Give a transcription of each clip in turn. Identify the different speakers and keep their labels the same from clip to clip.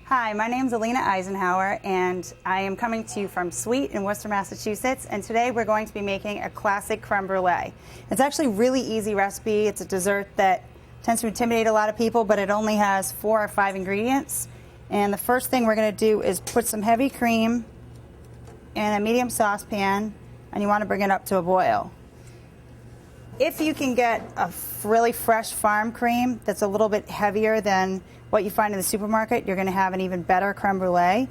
Speaker 1: Hi, my name is Alina Eisenhauer, and I am coming to you from Sweet in Worcester, Massachusetts, and today we're going to be making a classic creme brulee. It's actually a really easy recipe. It's a dessert that tends to intimidate a lot of people, but it only has 4 or 5 ingredients. And the first thing we're going to do is put some heavy cream in a medium saucepan, and you want to bring it up to a boil. If you can get a really fresh farm cream that's a little bit heavier than what you find in the supermarket, you're going to have an even better creme brulee.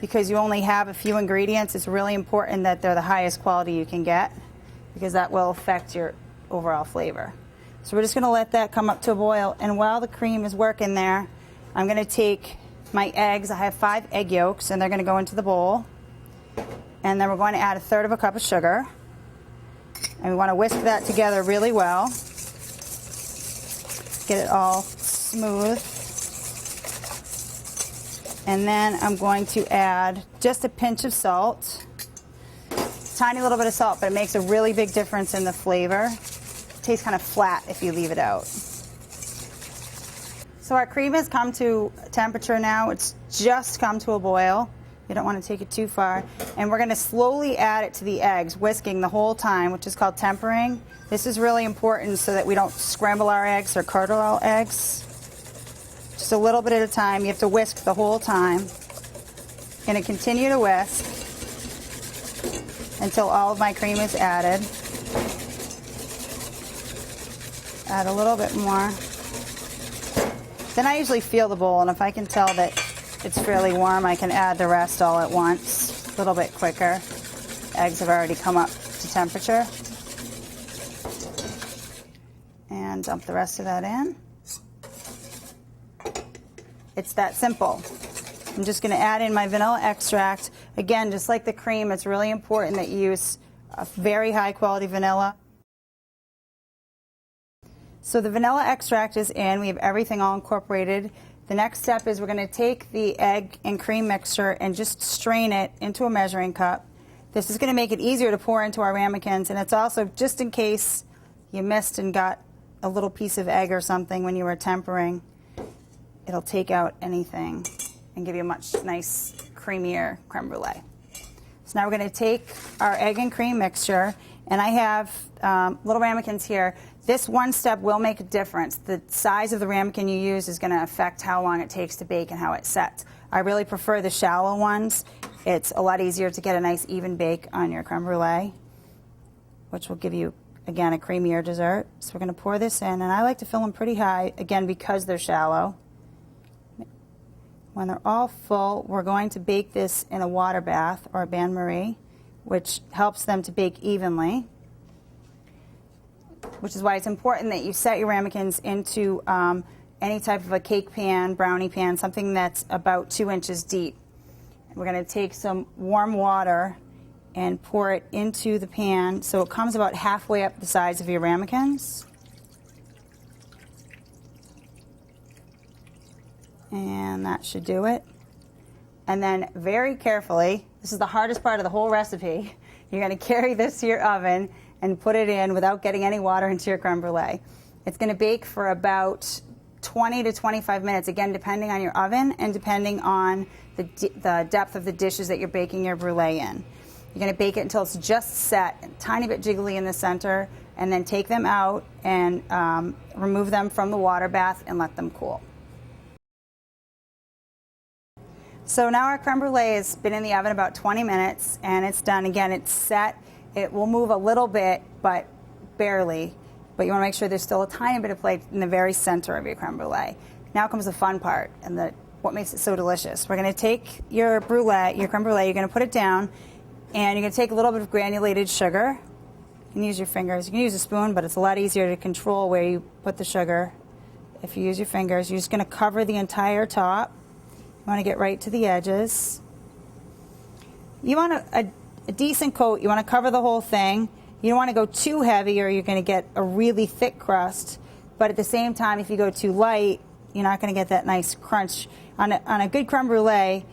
Speaker 1: Because you only have a few ingredients, it's really important that they're the highest quality you can get, because that will affect your overall flavor. So we're just going to let that come up to a boil, and while the cream is working there, I'm going to take my eggs. I have 5 egg yolks, and they're going to go into the bowl. And then we're going to add 1/3 cup of sugar. And we want to whisk that together really well. Get it all smooth. And then I'm going to add just a pinch of salt. Tiny little bit of salt, but it makes a really big difference in the flavor. It tastes kind of flat if you leave it out. So our cream has come to temperature now. It's just come to a boil. You don't want to take it too far. And we're going to slowly add it to the eggs, whisking the whole time, which is called tempering. This is really important so that we don't scramble our eggs or curdle our eggs. Just a little bit at a time. You have to whisk the whole time. Going to continue to whisk until all of my cream is added. Add a little bit more. Then I usually feel the bowl, and if I can tell that it's fairly warm, I can add the rest all at once, a little bit quicker. Eggs have already come up to temperature. And dump the rest of that in. It's that simple. I'm just going to add in my vanilla extract. Again, just like the cream, it's really important that you use a very high quality vanilla. So the vanilla extract is in. We have everything all incorporated. The next step is we're going to take the egg and cream mixture and just strain it into a measuring cup. This is going to make it easier to pour into our ramekins, and it's also just in case you missed and got a little piece of egg or something when you were tempering. It'll take out anything and give you a much nice creamier creme brulee. So now we're going to take our egg and cream mixture, and I have little ramekins here. This one step will make a difference. The size of the ramekin you use is going to affect how long it takes to bake and how it sets. I really prefer the shallow ones. It's a lot easier to get a nice even bake on your creme brulee, which will give you, again, a creamier dessert. So we're going to pour this in, and I like to fill them pretty high, again, because they're shallow. When they're all full, we're going to bake this in a water bath or a bain-marie, which helps them to bake evenly. Which is why it's important that you set your ramekins into any type of a cake pan, brownie pan, something that's about 2 inches deep. And we're going to take some warm water and pour it into the pan so it comes about halfway up the sides of your ramekins. And that should do it. And then very carefully, this is the hardest part of the whole recipe, you're going to carry this to your oven and put it in without getting any water into your creme brulee. It's going to bake for about 20 to 25 minutes, again, depending on your oven and depending on the depth of the dishes that you're baking your brulee in. You're going to bake it until it's just set, a tiny bit jiggly in the center, and then take them out and remove them from the water bath and let them cool. So now our creme brulee has been in the oven about 20 minutes, and it's done. Again, it's set. It will move a little bit, but barely. But you want to make sure there's still a tiny bit of plate in the very center of your creme brulee. Now comes the fun part and what makes it so delicious. We're going to take your brulee, your creme brulee, you're going to put it down, and you're going to take a little bit of granulated sugar. You can use your fingers. You can use a spoon, but it's a lot easier to control where you put the sugar. If you use your fingers, you're just going to cover the entire top. You want to get right to the edges. You want a decent coat. You want to cover the whole thing. You don't want to go too heavy or you're going to get a really thick crust. But at the same time, if you go too light, you're not going to get that nice crunch. On a good creme brulee,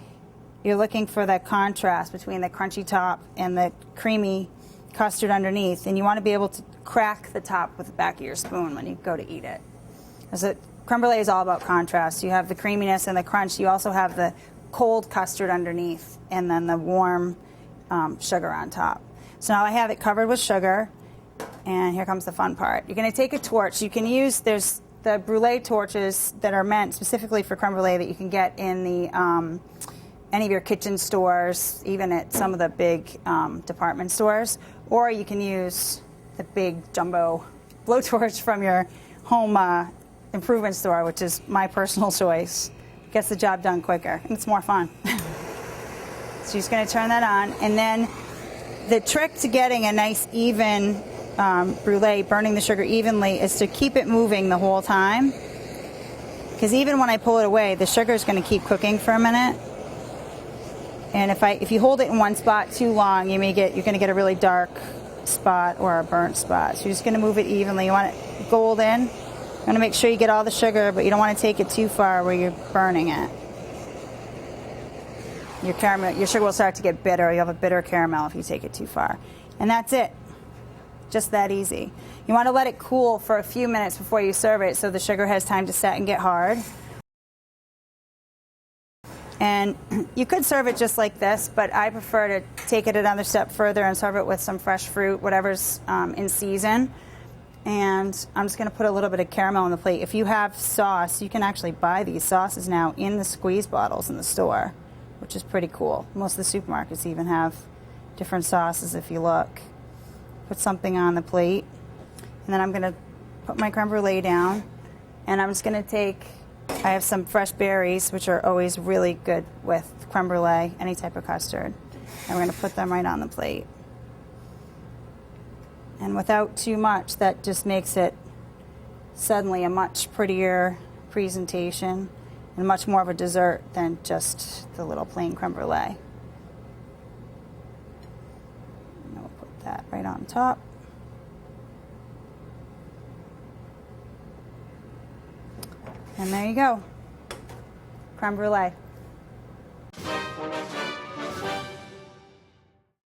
Speaker 1: you're looking for that contrast between the crunchy top and the creamy custard underneath. And you want to be able to crack the top with the back of your spoon when you go to eat it. Creme brulee is all about contrast. You have the creaminess and the crunch. You also have the cold custard underneath, and then the warm sugar on top. So now I have it covered with sugar, and here comes the fun part. You're going to take a torch. You can use, there's the Brûlée torches that are meant specifically for creme brulee that you can get in the any of your kitchen stores, even at some of the big department stores, or you can use the big jumbo blowtorch from your home improvement store, which is my personal choice. Gets the job done quicker, and it's more fun. So you're just going to turn that on, and then the trick to getting a nice even brulee, burning the sugar evenly, is to keep it moving the whole time, because even when I pull it away, the sugar is going to keep cooking for a minute. And if you hold it in one spot too long, you're going to get a really dark spot or a burnt spot. So you're just going to move it evenly. You want it golden. You want to make sure you get all the sugar, but you don't want to take it too far where you're burning it. Your sugar will start to get bitter. You'll have a bitter caramel if you take it too far. And that's it. Just that easy. You want to let it cool for a few minutes before you serve it so the sugar has time to set and get hard. And you could serve it just like this, but I prefer to take it another step further and serve it with some fresh fruit, whatever's in season. And I'm just going to put a little bit of caramel on the plate. If you have sauce, you can actually buy these sauces now in the squeeze bottles in the store, which is pretty cool. Most of the supermarkets even have different sauces if you look. Put something on the plate. And then I'm going to put my creme brulee down. And I'm just going to take, I have some fresh berries, which are always really good with creme brulee, any type of custard. And we're going to put them right on the plate. And without too much, that just makes it suddenly a much prettier presentation and much more of a dessert than just the little plain creme brulee. And we'll put that right on top. And there you go, creme brulee.